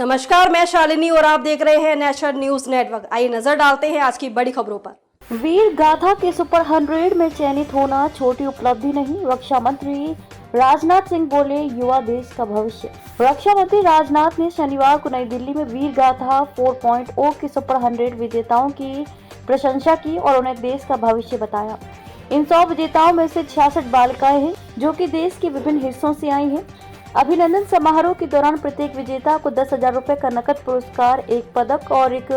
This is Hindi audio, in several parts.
नमस्कार, मैं शालिनी और आप देख रहे हैं नेशनल न्यूज नेटवर्क। आइए नजर डालते हैं आज की बड़ी खबरों पर। वीर गाथा के सुपर 100 में चयनित होना छोटी उपलब्धि नहीं, रक्षा मंत्री राजनाथ सिंह बोले युवा देश का भविष्य। रक्षा मंत्री राजनाथ ने शनिवार को नई दिल्ली में वीर गाथा 4.0 के सुपर 100 विजेताओं की प्रशंसा की और उन्हें देश का भविष्य बताया। इन 100 विजेताओं में से 66 बालिकाएं हैं जो कि देश के विभिन्न हिस्सों से आई हैं। अभिनंदन समारोह के दौरान प्रत्येक विजेता को 10,000 रुपए का नकद पुरस्कार, एक पदक और एक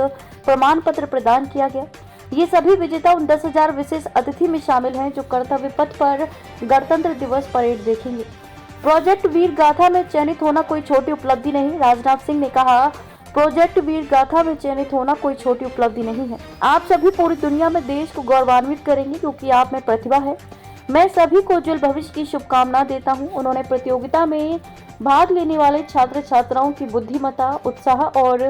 प्रमाण पत्र प्रदान किया गया। ये सभी विजेता उन 10,000 विशेष अतिथि में शामिल हैं जो कर्तव्य पथ पर गणतंत्र दिवस परेड देखेंगे। प्रोजेक्ट वीर गाथा में चयनित होना कोई छोटी उपलब्धि नहीं, राजनाथ सिंह ने कहा। प्रोजेक्ट वीर गाथा में चयनित होना कोई छोटी उपलब्धि नहीं है। आप सभी पूरी दुनिया में देश को गौरवान्वित करेंगे क्योंकि आप में प्रतिभा है। मैं सभी को उज्जवल भविष्य की शुभकामना देता हूं। उन्होंने प्रतियोगिता में भाग लेने वाले छात्र छात्राओं की बुद्धिमत्ता, उत्साह और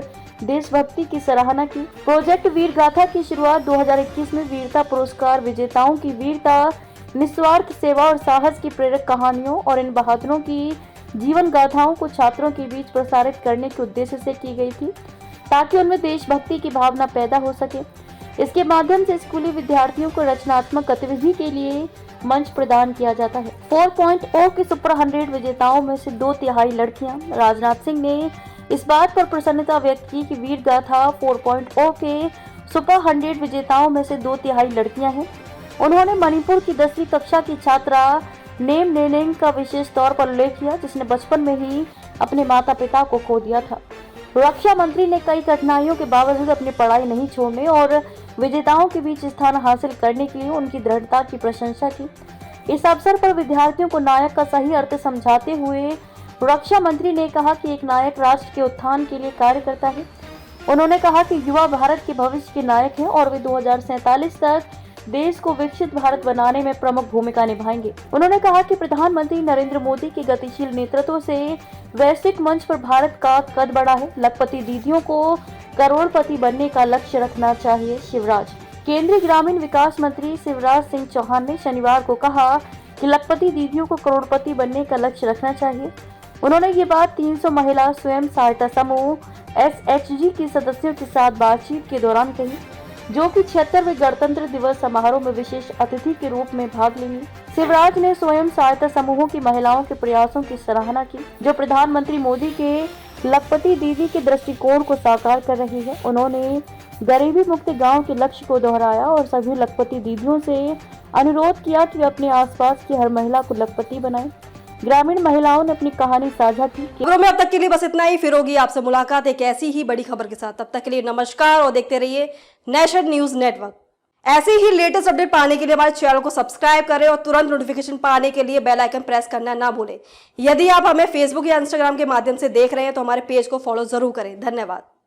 देशभक्ति की सराहना की। प्रोजेक्ट वीर गाथा की शुरुआत 2021 में वीरता पुरस्कार विजेताओं की वीरता, निस्वार्थ सेवा और साहस की प्रेरक कहानियों और इन बहादुरों की जीवन गाथाओं को छात्रों के बीच प्रसारित करने के उद्देश्य से की गई थी ताकि उनमें देशभक्ति की भावना पैदा हो सके। इसके माध्यम से स्कूली विद्यार्थियों को रचनात्मक गतिविधि के लिए मंच प्रदान किया जाता है। 4.0 के सुपर 100 विजेताओं में से 2/3 लड़कियां। राजनाथ सिंह ने इस बात पर प्रसन्नता व्यक्त की कि वीर गाथा 4.0 के सुपर 100 विजेताओं में से 2/3 लड़कियां हैं। उन्होंने मणिपुर की 10वीं कक्षा की छात्रा नेम नेनेंग का विशेष तौर पर उल्लेख किया जिसने बचपन में ही अपने माता पिता को खो दिया था। रक्षा मंत्री ने कई कठिनाइयों के बावजूद अपनी पढ़ाई नहीं छोड़ने और विजेताओं के बीच स्थान हासिल करने के लिए उनकी दृढ़ता की प्रशंसा की। इस अवसर पर विद्यार्थियों को नायक का सही अर्थ समझाते हुए रक्षा मंत्री ने कहा कि एक नायक राष्ट्र के उत्थान के लिए कार्य करता है। उन्होंने कहा कि युवा भारत के भविष्य के नायक हैं और वे 2047 तक देश को विकसित भारत बनाने में प्रमुख भूमिका निभाएंगे। उन्होंने कहा कि प्रधानमंत्री नरेंद्र मोदी के गतिशील नेतृत्व से वैश्विक मंच पर भारत का कद बढ़ा है। लखपति दीदियों को करोड़पति बनने का लक्ष्य रखना चाहिए। शिवराज केंद्रीय ग्रामीण विकास मंत्री शिवराज सिंह चौहान ने शनिवार को कहा कि लखपति दीदियों को करोड़पति बनने का लक्ष्य रखना चाहिए। उन्होंने ये बात 300 महिला स्वयं सहायता समूह SHG की सदस्यों के साथ बातचीत के दौरान कही जो कि 76वें गणतंत्र दिवस समारोह में विशेष अतिथि के रूप में भाग लेंगी। शिवराज ने स्वयं सहायता समूहों की महिलाओं के प्रयासों की सराहना की जो प्रधानमंत्री मोदी के लखपति दीदी के दृष्टिकोण को साकार कर रही है। उन्होंने गरीबी मुक्त गांव के लक्ष्य को दोहराया और सभी लखपति दीदियों से अनुरोध किया कि अपने आसपास की हर महिला को लखपति बनाएं। ग्रामीण महिलाओं ने अपनी कहानी साझा की। खबरों में अब तक के लिए बस इतना ही। फिर होगी आपसे मुलाकात एक ऐसी ही बड़ी खबर के साथ। तब तक के लिए नमस्कार और देखते रहिए नेशनल न्यूज नेटवर्क। ऐसे ही लेटेस्ट अपडेट पाने के लिए हमारे चैनल को सब्सक्राइब करें और तुरंत नोटिफिकेशन पाने के लिए बेल आइकन प्रेस करना ना भूलें। यदि आप हमें फेसबुक या इंस्टाग्राम के माध्यम से देख रहे हैं तो हमारे पेज को फॉलो जरूर करें। धन्यवाद।